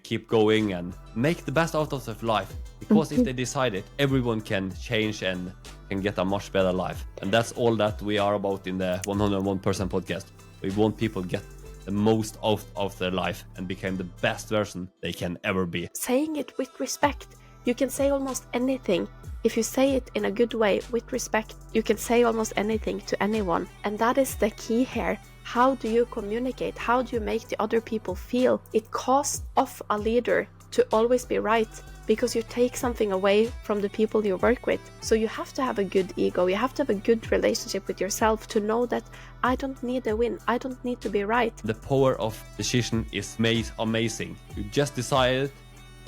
keep going and make the best out of their life. Because if they decide it, everyone can change and can get a much better life. And that's all that we are about in the 101% podcast. We want people to get the most out of their life and become the best version they can ever be. Saying it with respect. You can say almost anything. If you say it in a good way, with respect, you can say almost anything to anyone. And that is the key here. How do you communicate? How do you make the other people feel? It costs off a leader to always be right, because you take something away from the people you work with. So you have to have a good ego. You have to have a good relationship with yourself to know that I don't need a win. I don't need to be right. The power of decision is amazing. You just decided,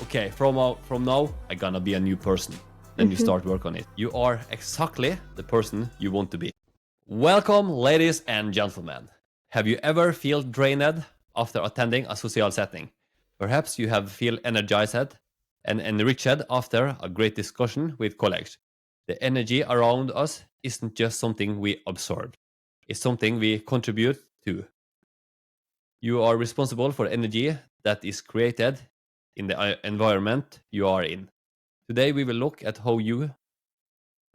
okay, from now, I'm gonna be a new person. Then you start work on it. You are exactly the person you want to be. Welcome, ladies and gentlemen. Have you ever felt drained after attending a social setting? Perhaps you have feel energized and enriched after a great discussion with colleagues. The energy around us isn't just something we absorb. It's something we contribute to. You are responsible for energy that is created in the environment you are in. Today we will look at how you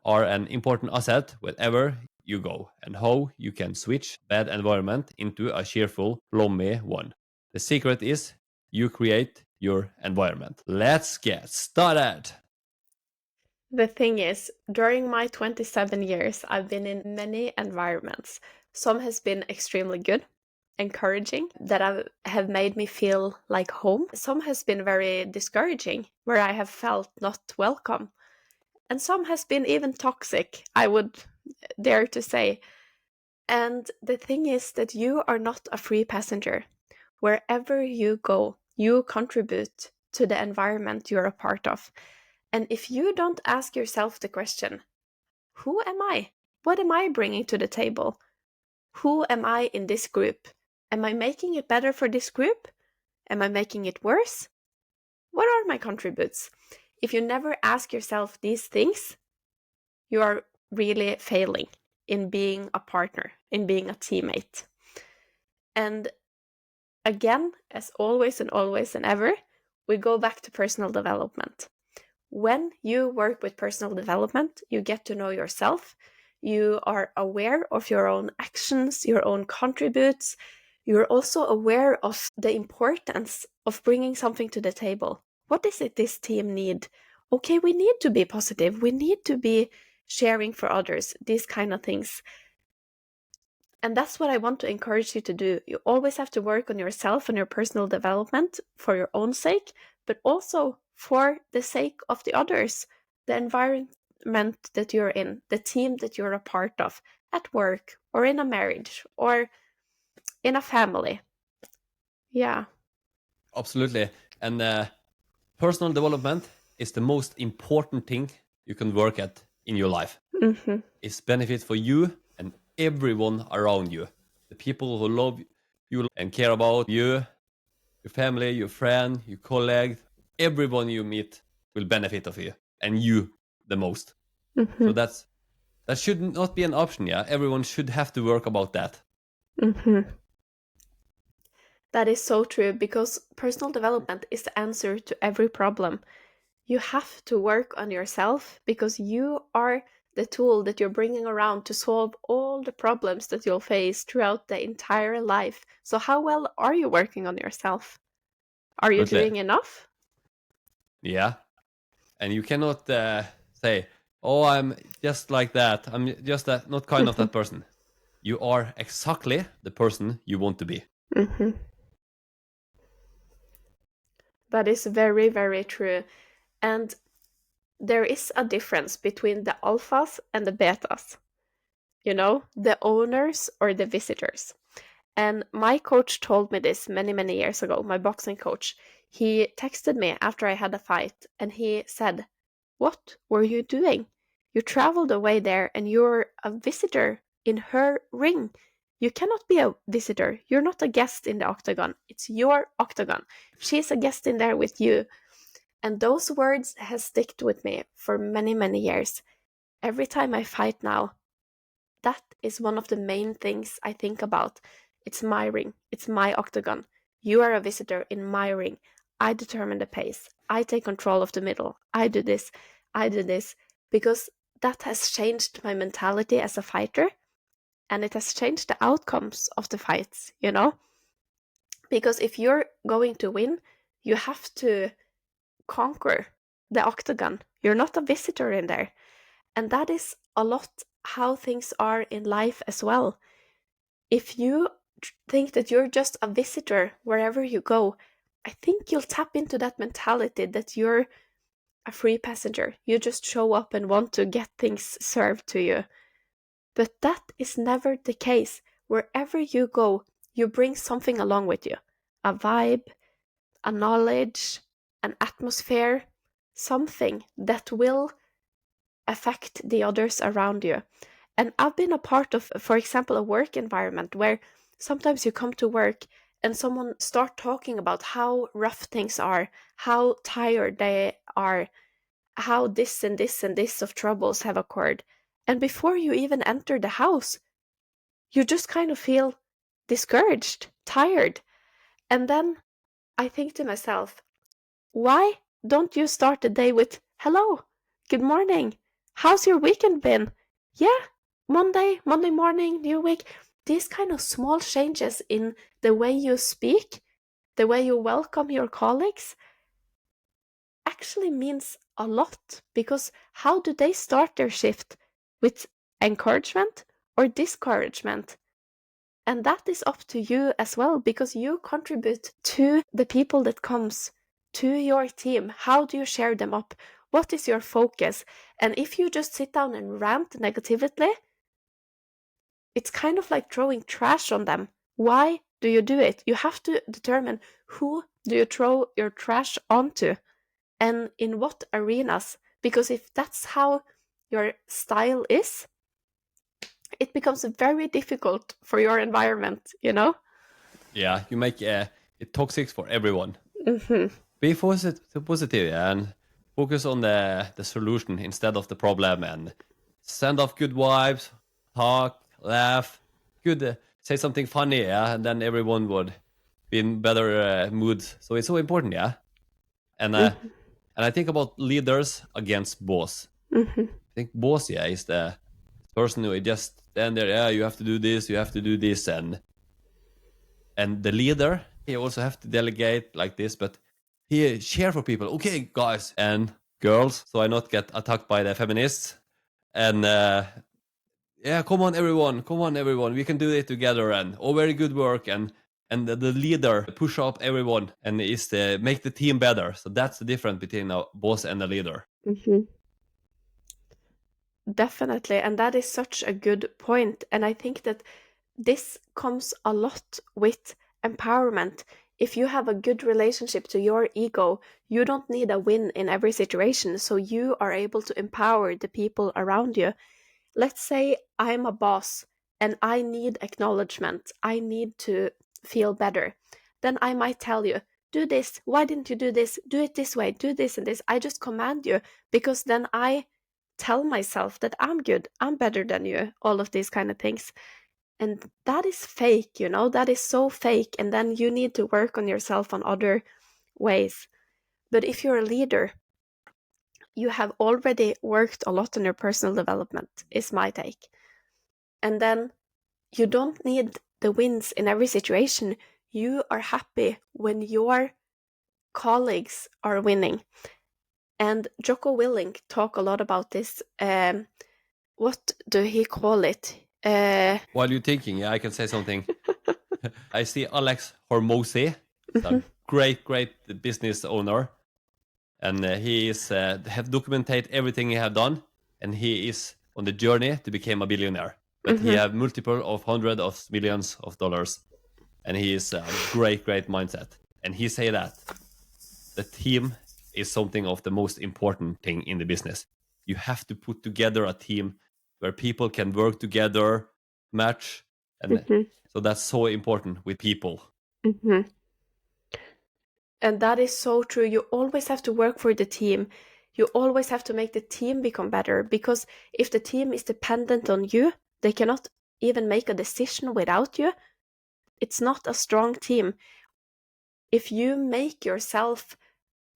are an important asset wherever you go and how you can switch bad environment into a cheerful, bloomy one. The secret is you create your environment. Let's get started. The thing is, during my 27 years, I've been in many environments. Some has been extremely good, encouraging, that have made me feel like home. Some has been very discouraging, where I have felt not welcome. And some has been even toxic, I would dare to say. And the thing is that you are not a free passenger. Wherever you go, you contribute to the environment you're a part of. And if you don't ask yourself the question, who am I? What am I bringing to the table? Who am I in this group? Am I making it better for this group? Am I making it worse? What are my contributes? If you never ask yourself these things, you are really failing in being a partner, in being a teammate. And again, as always and ever, we go back to personal development. When you work with personal development, you get to know yourself. You are aware of your own actions, your own contributes. You're also aware of the importance of bringing something to the table. What is it this team need? Okay, we need to be positive. We need to be sharing for others, these kind of things. And that's what I want to encourage you to do. You always have to work on yourself and your personal development for your own sake, but also for the sake of the others, the environment that you're in, the team that you're a part of, at work or in a marriage or in a family. Yeah. Absolutely. And personal development is the most important thing you can work at in your life. It's benefit for you and everyone around you. The people who love you and care about you, your family, your friend, your colleague, everyone you meet will benefit of you, and you the most. So that should not be an option. Yeah, everyone should have to work about that. That is so true, because personal development is the answer to every problem. You have to work on yourself, because you are the tool that you're bringing around to solve all the problems that you'll face throughout the entire life. So how well are you working on yourself? Are you doing enough? Yeah. And you cannot say, oh, I'm just like that. I'm just not kind of that person. You are exactly the person you want to be. That is very, very true. And there is a difference between the alphas and the betas. You know, the owners or the visitors. And my coach told me this many, many years ago, my boxing coach. He texted me after I had a fight and he said, "What were you doing? You traveled away there and you're a visitor in her ring. You cannot be a visitor. You're not a guest in the octagon. It's your octagon. She's a guest in there with you." And those words have stuck with me for many, many years. Every time I fight now, that is one of the main things I think about. It's my ring. It's my octagon. You are a visitor in my ring. I determine the pace. I take control of the middle. I do this. Because that has changed my mentality as a fighter, and it has changed the outcomes of the fights, you know? Because if you're going to win, you have to conquer the octagon. You're not a visitor in there. And that is a lot how things are in life as well. If you think that you're just a visitor wherever you go, I think you'll tap into that mentality that you're a free passenger. You just show up and want to get things served to you. But that is never the case. Wherever you go, you bring something along with you. A vibe, a knowledge, an atmosphere, something that will affect the others around you. And I've been a part of, for example, a work environment where sometimes you come to work and someone start talking about how rough things are, how tired they are, how this and this and this of troubles have occurred. And before you even enter the house, you just kind of feel discouraged, tired. And then I think to myself, why don't you start the day with, hello, good morning, how's your weekend been? Yeah, Monday morning, new week. These kind of small changes in the way you speak, the way you welcome your colleagues, actually means a lot, because how do they start their shift? With encouragement or discouragement? And that is up to you as well, because you contribute to the people that comes to your team. How do you share them up? What is your focus? And if you just sit down and rant negatively, it's kind of like throwing trash on them. Why do you do it? You have to determine who do you throw your trash onto and in what arenas. Because if that's how your style is, it becomes very difficult for your environment, you know? Yeah, you make it toxic for everyone. Mm-hmm. Be positive, yeah, and focus on the solution instead of the problem, and send off good vibes, talk, laugh, good, say something funny, yeah, and then everyone would be in better mood. So it's so important, yeah. And Mm-hmm. and I think about leaders against boss. Mm-hmm. I think boss, yeah, is the person who just stand there, yeah, you have to do this, you have to do this, and the leader, he also have to delegate like this, but he share for people, okay, guys and girls, so I not get attacked by the feminists, and yeah, come on everyone, we can do it together, and oh, very good work, and the leader push up everyone and is make the team better. So that's the difference between a boss and a leader. Mm-hmm. Definitely. And that is such a good point. And I think that this comes a lot with empowerment. If you have a good relationship to your ego, you don't need a win in every situation. So you are able to empower the people around you. Let's say I'm a boss and I need acknowledgement. I need to feel better. Then I might tell you, do this. Why didn't you do this? Do it this way. Do this and this. I just command you, because then I tell myself that I'm good. I'm better than you. All of these kind of things. And that is fake, you know, that is so fake. And then you need to work on yourself on other ways. But if you're a leader, you have already worked a lot on your personal development, is my take. And then you don't need the wins in every situation. You are happy when your colleagues are winning. And Jocko Willink talk a lot about this. What do he call it? While you're thinking, yeah, I can say something. I see Alex Hormozy. He's a great business owner, and he is have documented everything he have done, and he is on the journey to become a billionaire. But he have multiple of hundreds of millions of dollars, and he is a great mindset. And he say that the team is something of the most important thing in the business. You have to put together a team where people can work together, match, and so that's so important with people. Mm-hmm. And that is so true. You always have to work for the team. You always have to make the team become better, because if the team is dependent on you, they cannot even make a decision without you. It's not a strong team. if you make yourself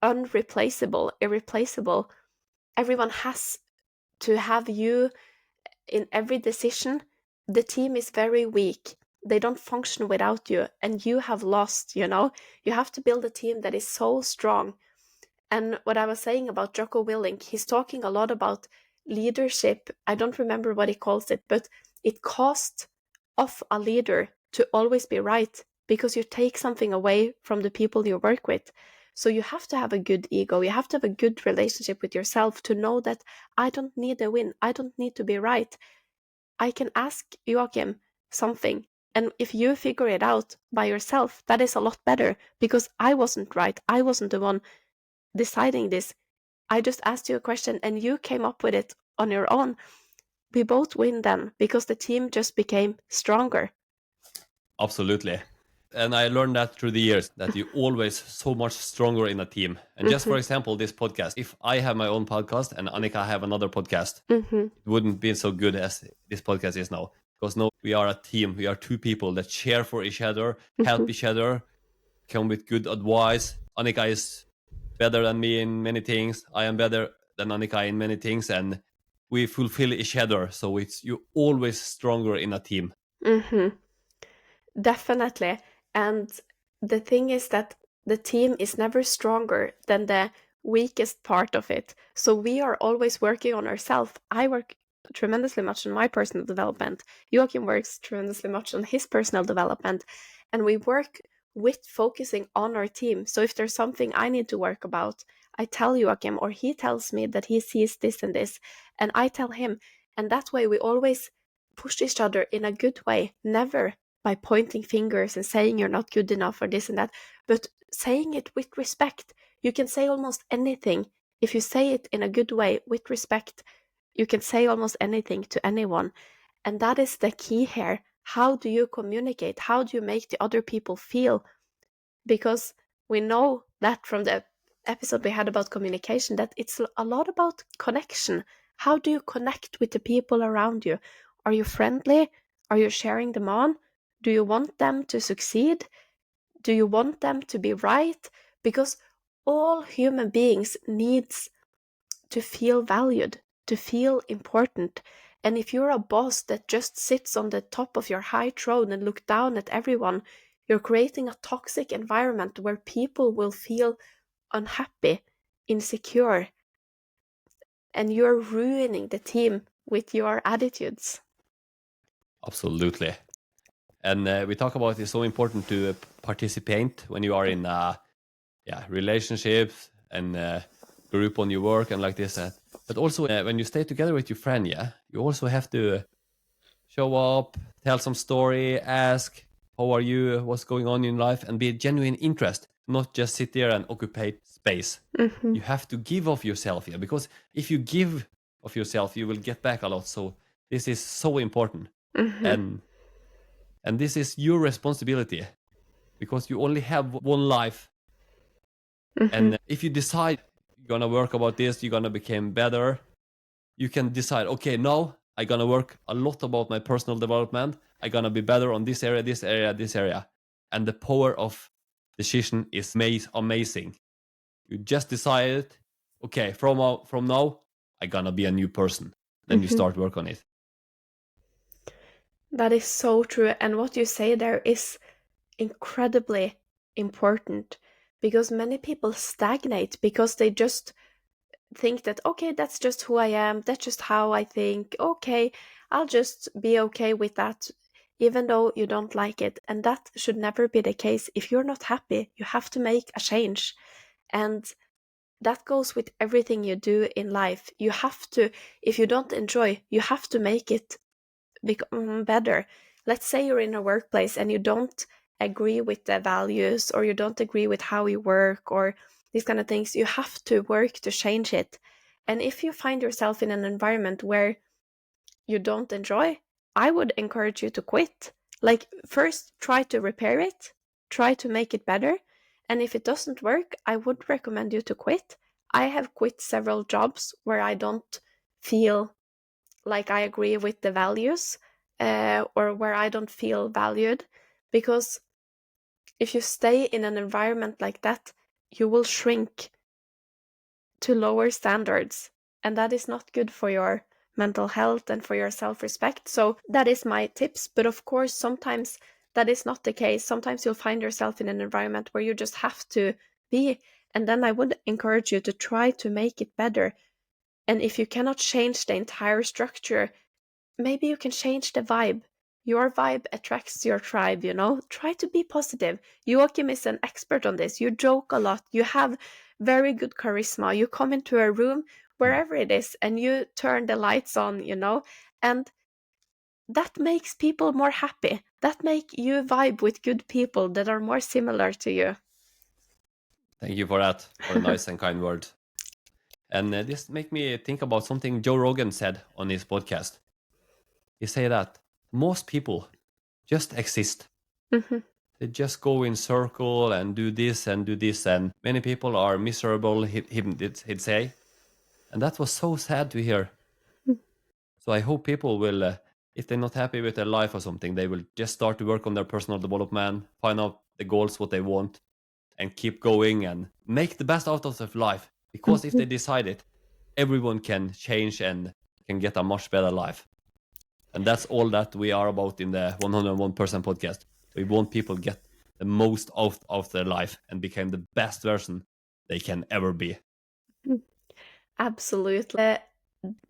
unreplaceable, irreplaceable, everyone has to have you in every decision, the team is very weak. They don't function without you, and you have lost, you know? You have to build a team that is so strong. And what I was saying about Jocko Willink, he's talking a lot about leadership. I don't remember what he calls it, but it costs of a leader to always be right because you take something away from the people you work with. So you have to have a good ego. You have to have a good relationship with yourself to know that I don't need a win. I don't need to be right. I can ask Joakim something. And if you figure it out by yourself, that is a lot better because I wasn't right. I wasn't the one deciding this. I just asked you a question and you came up with it on your own. We both win then because the team just became stronger. Absolutely. And I learned that through the years, that you always so much stronger in a team. And just for example, this podcast, if I have my own podcast and Annika have another podcast, it wouldn't be so good as this podcast is now. Because now we are a team. We are two people that share for each other, help each other, come with good advice. Annika is better than me in many things. I am better than Annika in many things. And we fulfill each other. So it's you always stronger in a team. Definitely. And the thing is that the team is never stronger than the weakest part of it. So we are always working on ourselves. I work tremendously much on my personal development. Joachim works tremendously much on his personal development. And we work with focusing on our team. So if there's something I need to work about, I tell Joachim, or he tells me that he sees this and this, and I tell him. And that way we always push each other in a good way, never by pointing fingers and saying you're not good enough or this and that, but saying it with respect. You can say almost anything. If you say it in a good way with respect, you can say almost anything to anyone. And that is the key here. How do you communicate? How do you make the other people feel? Because we know that from the episode we had about communication, that it's a lot about connection. How do you connect with the people around you? Are you friendly? Are you sharing them on? Do you want them to succeed? Do you want them to be right? Because all human beings needs to feel valued, to feel important. And if you're a boss that just sits on the top of your high throne and look down at everyone, you're creating a toxic environment where people will feel unhappy, insecure, and you're ruining the team with your attitudes. Absolutely. And we talk about it's so important to participate when you are in relationships and group on your work and like this. But also when you stay together with your friend, you also have to show up, tell some story, ask how are you, what's going on in life, and be a genuine interest, not just sit there and occupy space. You have to give of yourself here, because if you give of yourself, you will get back a lot. So this is so important. And this is your responsibility, because you only have one life. And if you decide you're gonna work about this, you're gonna become better, you can decide, okay, now I'm gonna work a lot about my personal development. I'm gonna be better on this area, this area, this area. And the power of decision is amazing. You just decided, okay, from now I'm gonna be a new person. Then you start work on it. That is so true. And what you say there is incredibly important, because many people stagnate because they just think that, okay, that's just who I am, that's just how I think, okay, I'll just be okay with that, even though you don't like it. And that should never be the case. If you're not happy, you have to make a change. And that goes with everything you do in life. You have to, if you don't enjoy, you have to make it become better. Let's say you're in a workplace and you don't agree with the values, or you don't agree with how you work, or these kind of things. You have to work to change it. And if you find yourself in an environment where you don't enjoy, I would encourage you to quit. Like, first try to repair it, try to make it better. And if it doesn't work, I would recommend you to quit. I have quit several jobs where I don't feel like I agree with the values, or where I don't feel valued, because If you stay in an environment like that, you will shrink to lower standards, and that is not good for your mental health and for your self-respect. So that is my tips. But of course, sometimes that is not the case. Sometimes you'll find yourself in an environment where you just have to be, and then I would encourage you to try to make it better. And if you cannot change the entire structure, maybe you can change the vibe. Your vibe attracts your tribe, you know? Try to be positive. Joakim is an expert on this. You joke a lot. You have very good charisma. You come into a room, wherever it is, and you turn the lights on, you know? And that makes people more happy. That make you vibe with good people that are more similar to you. Thank you for that, for a nice and kind word. And this make me think about something Joe Rogan said on his podcast. He said that most people just exist. Mhm. They just go in circle and do this, and many people are miserable, he'd say. And that was so sad to hear. So I hope people will, if they're not happy with their life or something, they will just start to work on their personal development, find out the goals, what they want, and keep going and make the best out of their life. Because if they decide it, everyone can change and can get a much better life. And that's all that we are about in the 101% podcast. We want people to get the most out of their life and become the best version they can ever be. Absolutely.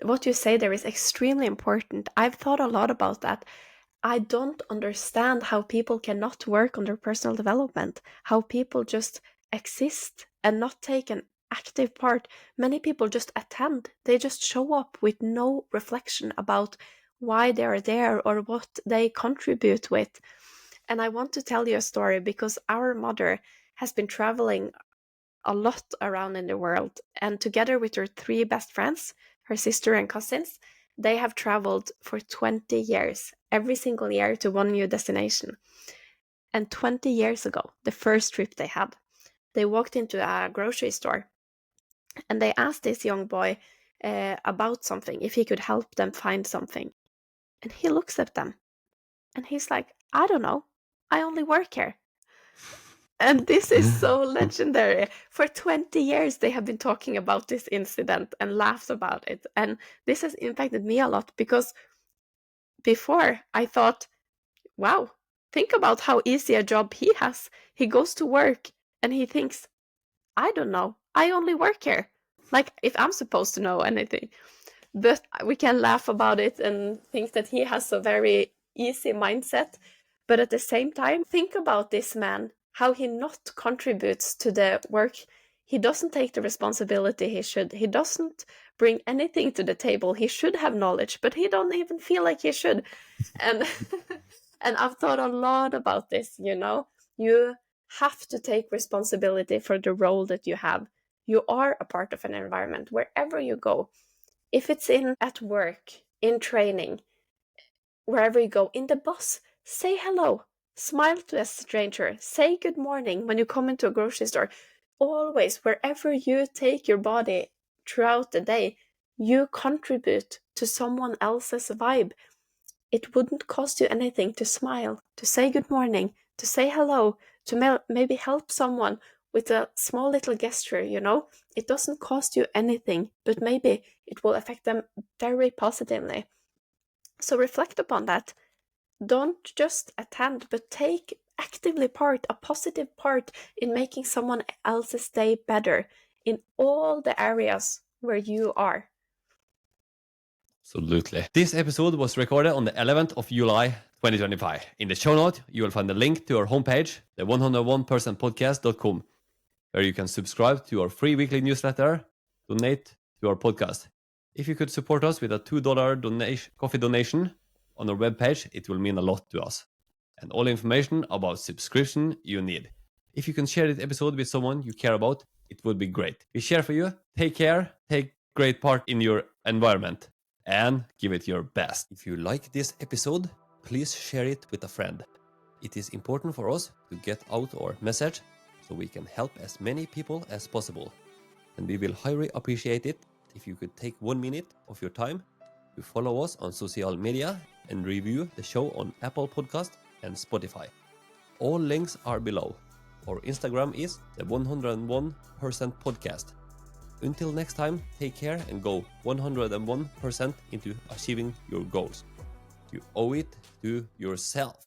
What you say there is extremely important. I've thought a lot about that. I don't understand how people cannot work on their personal development, how people just exist and not take an active part. Many people just attend, they just show up with no reflection about why they are there or what they contribute with. And I want to tell you a story because our mother has been traveling a lot around in the world, and together with her three best friends, her sister and cousins, they have traveled for 20 years, every single year to one new destination. And 20 years ago, the first trip they had, they walked into a grocery store and they asked this young boy about something, if he could help them find something. And he looks at them and he's like, I don't know, I only work here. And this is so legendary. For 20 years, they have been talking about this incident and laughed about it. And this has impacted me a lot because before I thought, wow, think about how easy a job he has. He goes to work and he thinks, I don't know, I only work here. Like if I'm supposed to know anything. But we can laugh about it and think that he has a very easy mindset. But at the same time, think about this man, how he not contributes to the work. He doesn't take the responsibility he should. He doesn't bring anything to the table. He should have knowledge, but he don't even feel like he should. And and I've thought a lot about this, you know. You have to take responsibility for the role that you have. You are a part of an environment wherever you go. If it's at work, in training, wherever you go, in the bus, say hello, smile to a stranger, say good morning when you come into a grocery store. Always, wherever you take your body throughout the day, you contribute to someone else's vibe. It wouldn't cost you anything to smile, to say good morning, to say hello, to maybe help someone with a small little gesture, you know? It doesn't cost you anything, but maybe it will affect them very positively. So reflect upon that. Don't just attend, but take actively part, a positive part in making someone else's day better in all the areas where you are. Absolutely. This episode was recorded on the 11th of July 2025. In the show note, you will find the link to our homepage, the 101percentpodcast.com, where you can subscribe to our free weekly newsletter, donate to our podcast. If you could support us with a $2 coffee donation on our webpage, it will mean a lot to us. And all information about subscription you need. If you can share this episode with someone you care about, it would be great. We share for you. Take care, take great part in your environment, and give it your best. If you like this episode, please share it with a friend. It is important for us to get out our message so we can help as many people as possible. And we will highly appreciate it if you could take 1 minute of your time to follow us on social media and review the show on Apple Podcast and Spotify. All links are below. Our Instagram is the 101% podcast. Until next time, take care and go 101% into achieving your goals. You owe it to yourself.